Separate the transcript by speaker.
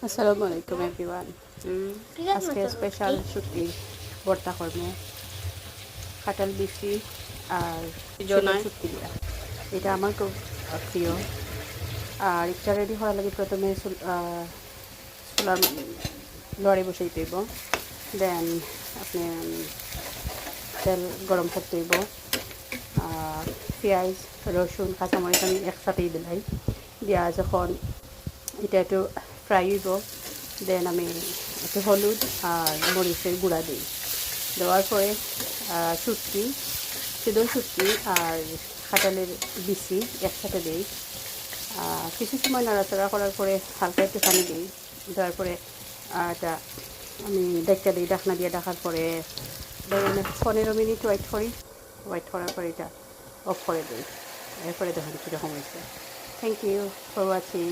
Speaker 1: আসসালামু আলাইকুম এভরিওয়ান। আজকে স্পেশাল শুটকি ভর্তা করবো, কাঁঠাল বিচি আর শুটকি দিয়া। এটা আমার খুব প্রিয়। আর এটা রেডি হওয়ার লাগে প্রথমে চুলার লড়াই বসাই দেব, দেন আপনি তেল গরম করতে দেব, পেঁয়াজ রসুন কাঁচামরিচ আমি একসাথেই দিলাই দিয়া যখন এটা একটু ফ্রাই হইব, দেন আমি একটু হলুদ আর মরিচের গুঁড়া দিই। দেওয়ার পরে শুটকি, শুধু শুটকি আর কাঁঠালের বিচি একসাথে দিই। কিছু সময় নাড়াচাড়া করার পরে হালকা একটু পানি দিই। দেওয়ার পরে এটা আমি ঢাকা দিই, ঢাকনা দিয়ে ঢাকার পরে 15 মিনিট ওয়েট করি। ওয়েট করার পরে এটা অফ করে দিই। এরপরে দেখুন কীরকম হয়েছে। Thank you for watching.